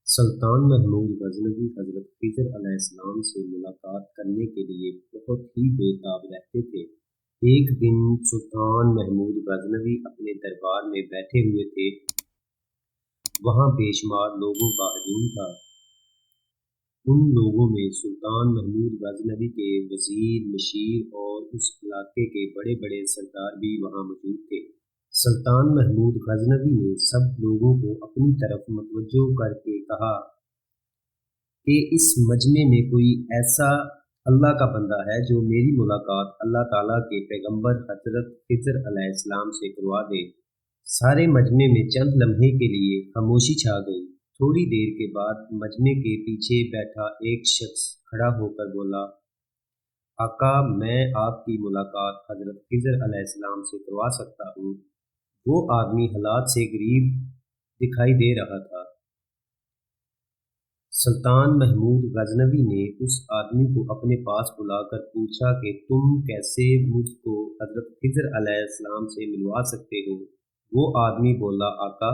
सुल्तान महमूद गजनवी हजरत खिज़र अलैहिस्सलाम से मुलाकात करने के लिए बहुत ही बेताब रहते थे। एक दिन सुल्तान महमूद गजनवी अपने दरबार में बैठे हुए थे। वहाँ बेशुमार लोगों का हजूम था। उन लोगों में सुल्तान महमूद गजनवी के वजीर, मशीर और उस इलाके के बड़े बड़े सरदार भी वहाँ मौजूद थे। सुल्तान महमूद गजनवी ने सब लोगों को अपनी तरफ मतवज्जो करके कहा कि इस मजमे में कोई ऐसा अल्लाह का बंदा है जो मेरी मुलाकात अल्लाह ताला के पैगंबर हजरत खिज़र अलैहिस्सलाम से करवा दे। सारे मजमे में चंद लम्हे के लिए खामोशी छा गई। थोड़ी देर के बाद मजमे के पीछे बैठा एक शख्स खड़ा होकर बोला, आका, मैं आपकी मुलाकात हजरत खिज़र अलैहिस्सलाम से करवा सकता हूँ। वो आदमी हालात से गरीब दिखाई दे रहा था। सुल्तान महमूद गजनवी ने उस आदमी को अपने पास बुलाकर पूछा कि तुम कैसे मुझको हजरत खिज़र अलैहिस्सलाम से मिलवा सकते हो। वो आदमी बोला, आका,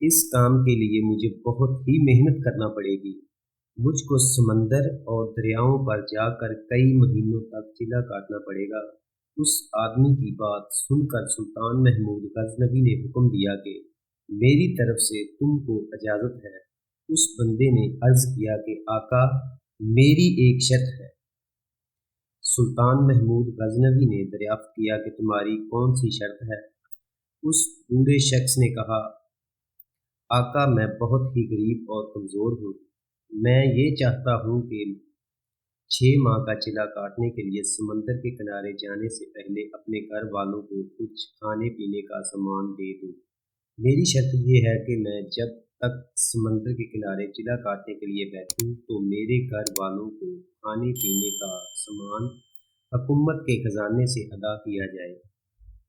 इस काम के लिए मुझे बहुत ही मेहनत करना पड़ेगी। मुझको समंदर और दरियाओं पर जाकर कई महीनों तक चिल्ला काटना पड़ेगा। उस आदमी की बात सुनकर सुल्तान महमूद गजनवी ने हुक्म दिया कि मेरी तरफ से तुमको इजाज़त है। उस बंदे ने अर्ज़ किया कि आका, मेरी एक शर्त है। सुल्तान महमूद गजनवी ने दरियाफ्त किया कि तुम्हारी कौन सी शर्त है। उस बूढ़े शख्स ने कहा, आका, मैं बहुत ही गरीब और कमज़ोर हूँ। मैं ये चाहता हूँ कि 6 माह का चिल्ला काटने के लिए समंदर के किनारे जाने से पहले अपने घर वालों को कुछ खाने पीने का सामान दे दूँ। मेरी शर्त ये है कि मैं जब तक समंदर के किनारे चिल्ला काटने के लिए बैठूं तो मेरे घर वालों को खाने पीने का सामान हुकूमत के खजाने से अदा किया जाए।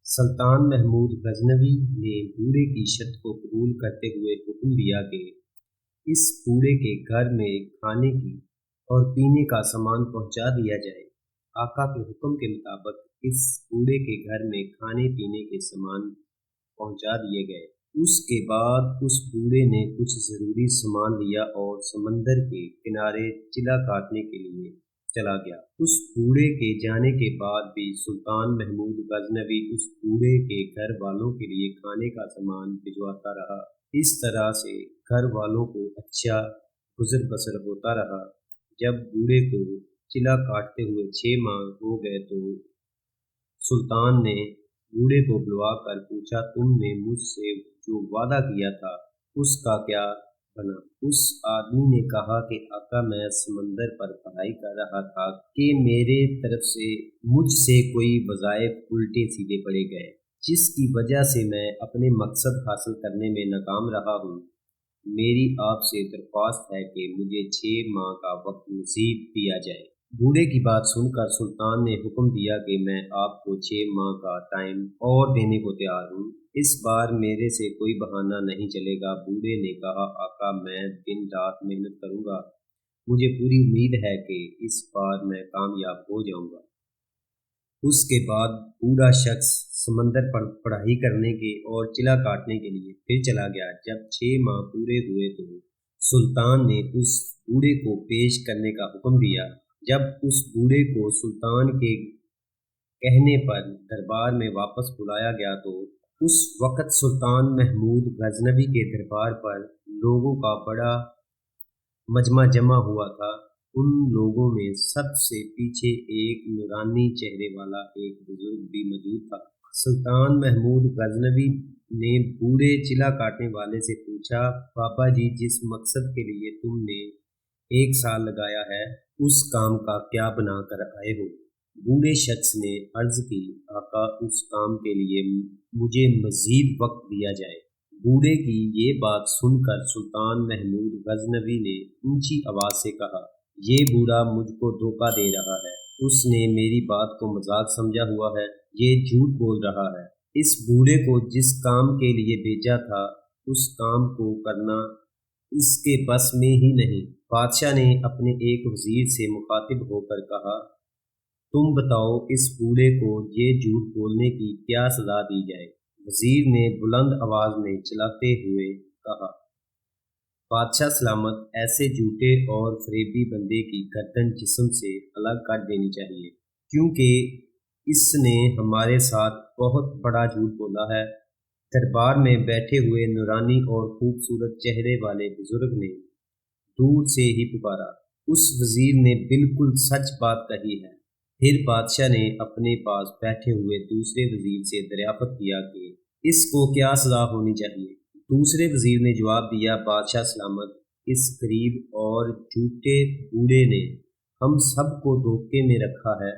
सुल्तान महमूद गजनवी ने बूढ़े की शर्त को कबूल करते हुए हुक्म दिया कि इस बूढ़े के घर में खाने की और पीने का सामान पहुंचा दिया जाए। आका के हुक्म के मुताबिक इस बूढ़े के घर में खाने पीने के सामान पहुंचा दिए गए। उसके बाद उस बूढ़े ने कुछ ज़रूरी सामान लिया और समंदर के किनारे चिल्ला काटने के लिए चला गया। उस बूढ़े के जाने के बाद भी सुल्तान महमूद गजनवी उस बूढ़े के घर वालों के लिए खाने का सामान भिजवाता रहा। इस तरह से घर वालों को अच्छा गुजर बसर होता रहा। जब बूढ़े को चिल्ला काटते हुए 6 माह हो गए तो सुल्तान ने बूढ़े को बुलवा कर पूछा, तुमने मुझसे जो वादा किया था उसका क्या बना। उस आदमी ने कहा कि आका, मैं समंदर पर पढ़ाई कर रहा था कि मेरे तरफ से मुझसे कोई वज़ाइफ उल्टे सीधे पड़े गए, जिसकी वजह से मैं अपने मकसद हासिल करने में नाकाम रहा हूँ। मेरी आपसे दरख्वास्त है कि मुझे 6 माह का वक्त नसीब दिया जाए। बूढ़े की बात सुनकर सुल्तान ने हुक्म दिया कि मैं आपको 6 माह का टाइम और देने को तैयार हूँ। इस बार मेरे से कोई बहाना नहीं चलेगा। बूढ़े ने कहा, आका, मैं दिन रात मेहनत करूँगा। मुझे पूरी उम्मीद है कि इस बार मैं कामयाब हो जाऊँगा। उसके बाद बूढ़ा शख्स समंदर पर पढ़ाई करने के और चिल्ला काटने के लिए फिर चला गया। जब 6 माह पूरे हुए तो सुल्तान ने उस बूढ़े को पेश करने का हुक्म दिया। जब उस बूढ़े को सुल्तान के कहने पर दरबार में वापस बुलाया गया तो उस वक़्त सुल्तान महमूद गजनवी के दरबार पर लोगों का बड़ा मजमा जमा हुआ था। उन लोगों में सबसे पीछे एक नूरानी चेहरे वाला एक बुजुर्ग भी मौजूद था। सुल्तान महमूद गजनवी ने बूढ़े चिल्ला काटने वाले से पूछा, बाबा जी, जिस मकसद के लिए तुमने 1 साल लगाया है उस काम का क्या बना कर आए हो। बूढ़े शख्स ने अर्ज की, आका, उस काम के लिए मुझे मजीद वक्त दिया जाए। बूढ़े की ये बात सुनकर सुल्तान महमूद गजनवी ने ऊंची आवाज से कहा, ये बूढ़ा मुझको धोखा दे रहा है। उसने मेरी बात को मजाक समझा हुआ है। ये झूठ बोल रहा है। इस बूढ़े को जिस काम के लिए भेजा था उस काम को करना इसके बस में ही नहीं। बादशाह ने अपने एक वजीर से मुखातिब होकर कहा, तुम बताओ, इस बूढ़े को ये झूठ बोलने की क्या सजा दी जाए। वजीर ने बुलंद आवाज में चिल्लाते हुए कहा, बादशाह सलामत ऐसे झूठे और फरेबी बंदे की गर्दन जिस्म से अलग कर देनी चाहिए, क्योंकि इसने हमारे साथ बहुत बड़ा झूठ बोला है। दरबार में बैठे हुए नूरानी और खूबसूरत चेहरे वाले बुजुर्ग ने दूर से ही पुकारा, उस वजीर ने बिल्कुल सच बात कही है। फिर बादशाह ने अपने पास बैठे हुए दूसरे वजीर से दरियाफ्त किया कि इसको क्या सजा होनी चाहिए। दूसरे वजीर ने जवाब दिया, बादशाह सलामत, इस गरीब और झूठे बूढ़े ने हम सब को धोखे में रखा है।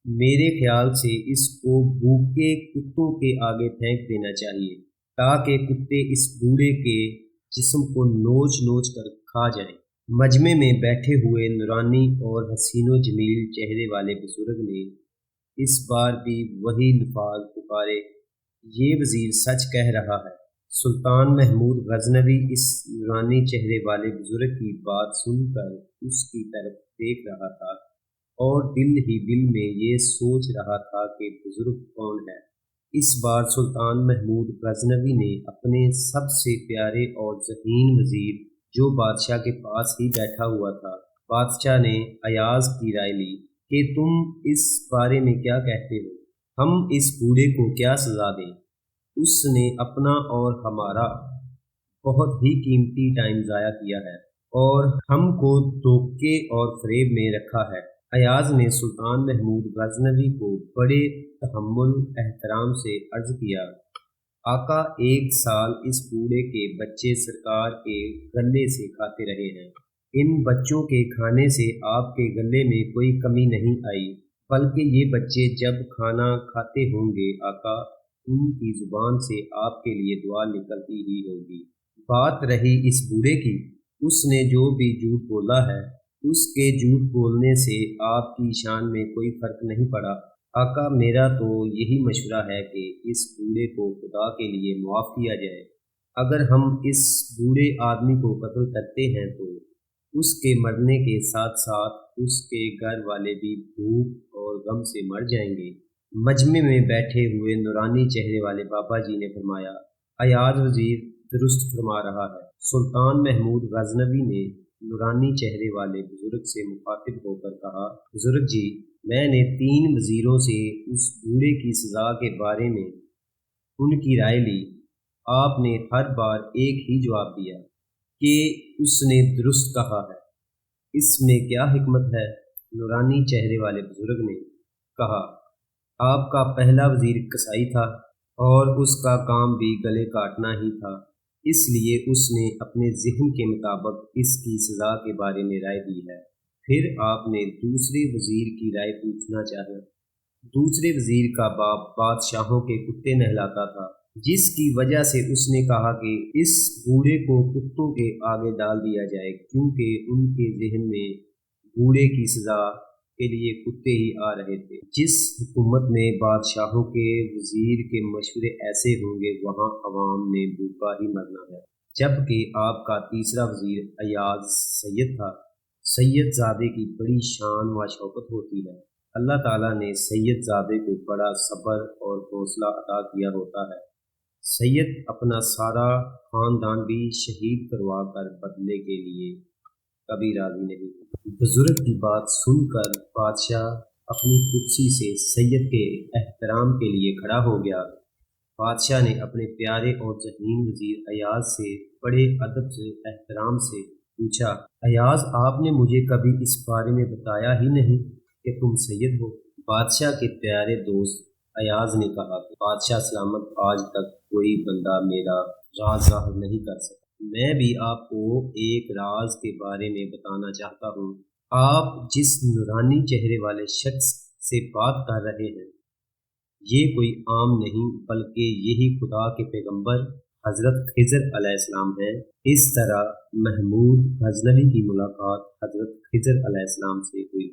मेरे ख्याल से इसको भूखे कुत्तों के आगे फेंक देना चाहिए, ताकि कुत्ते इस बूढ़े के जिस्म को नोच नोच कर खा जाएं। मजमे में बैठे हुए नूरानी और हसीनो जमील चेहरे वाले बुजुर्ग ने इस बार भी वही लफ्ज़ पुकारे, ये वजीर सच कह रहा है। सुल्तान महमूद गजनवी इस नूरानी चेहरे वाले बुजुर्ग की बात सुनकर उसकी तरफ देख रहा था और दिल ही दिल में ये सोच रहा था कि बुजुर्ग कौन है। इस बार सुल्तान महमूद गजनवी ने अपने सबसे प्यारे और ज़हीन वजीर, जो बादशाह के पास ही बैठा हुआ था, बादशाह ने अयाज की राय ली कि तुम इस बारे में क्या कहते हो, हम इस बूढ़े को क्या सजा दें। उसने अपना और हमारा बहुत ही कीमती टाइम ज़ाया किया है और हमको धोखे और फरेब में रखा है। अयाज ने सुल्तान महमूद गजनवी को बड़े तहम्मुल एहतराम से अर्ज़ किया, आका, 1 साल इस बूढ़े के बच्चे सरकार के गले से खाते रहे हैं। इन बच्चों के खाने से आपके गले में कोई कमी नहीं आई, बल्कि ये बच्चे जब खाना खाते होंगे आका, उनकी जुबान से आपके लिए दुआ निकलती ही होगी। बात रही इस बूढ़े की, उसने जो भी झूठ बोला है, उसके झूठ बोलने से आपकी शान में कोई फर्क नहीं पड़ा। आका, मेरा तो यही मशवरा है कि इस बूढ़े को खुदा के लिए मुआफ़ किया जाए। अगर हम इस बूढ़े आदमी को कत्ल करते हैं तो उसके मरने के साथ साथ उसके घर वाले भी भूख और गम से मर जाएंगे। मजमे में बैठे हुए नूरानी चेहरे वाले बाबा जी ने फरमाया, अयाज वजीर दुरुस्त फरमा रहा है। सुल्तान महमूद गजनवी ने नूरानी चेहरे वाले बुजुर्ग से मुखातिब होकर कहा, बुजुर्ग जी, मैंने 3 वजीरों से उस बूढ़े की सज़ा के बारे में उनकी राय ली। आपने हर बार एक ही जवाब दिया कि उसने दुरुस्त कहा है। इसमें क्या हिकमत है? नूरानी चेहरे वाले बुजुर्ग ने कहा, आपका पहला वजीर कसाई था और उसका काम भी गले काटना ही था, इसलिए उसने अपने ज़हन के मुताबिक इसकी सज़ा के बारे में राय दी है। फिर आपने दूसरे वजीर की राय पूछना चाहा। दूसरे वजीर का बाप बादशाहों के कुत्ते नहलाता था, जिसकी वजह से उसने कहा कि इस बूढ़े को कुत्तों के आगे डाल दिया जाए, क्योंकि उनके जहन में बूढ़े की सज़ा के लिए कुत्ते ही आ रहे थे। जिस हुकूमत में बादशाहों के वजीर के मशवरे ऐसे होंगे, वहाँ अवाम ने भूखा ही मरना है। जबकि आपका तीसरा वजीर अयाज सैयद था। सैयद ज़ादे की बड़ी शान व शौकत होती है। अल्लाह ताला ने सैयद ज़ादे को बड़ा सब्र और हौसला अता किया होता है। सैयद अपना सारा खानदान भी शहीद करवा कर बदले के लिए कभी राजी नहीं। बुजुर्ग की बात सुनकर बादशाह अपनी कुर्सी से सैयद के एहतराम के लिए खड़ा हो गया। बादशाह ने अपने प्यारे और ज़हीन वजीर अयाज से बड़े अदब से एहतराम से पूछा, अयाज, आपने मुझे कभी इस बारे में बताया ही नहीं कि तुम सैयद हो। बादशाह के प्यारे दोस्त अयाज ने कहा, बादशाह सलामत, आज तक कोई बंदा मेरा राज ज़ाहिर नहीं कर सका। मैं भी आपको एक राज के बारे में बताना चाहता हूँ। आप जिस नूरानी चेहरे वाले शख्स से बात कर रहे हैं, ये कोई आम नहीं, बल्कि यही खुदा के पैगंबर हज़रत खिज़र अलैहिस्सलाम हैं। इस तरह महमूद गजनवी की मुलाकात हज़रत खिज़र अलैहिस्सलाम से हुई।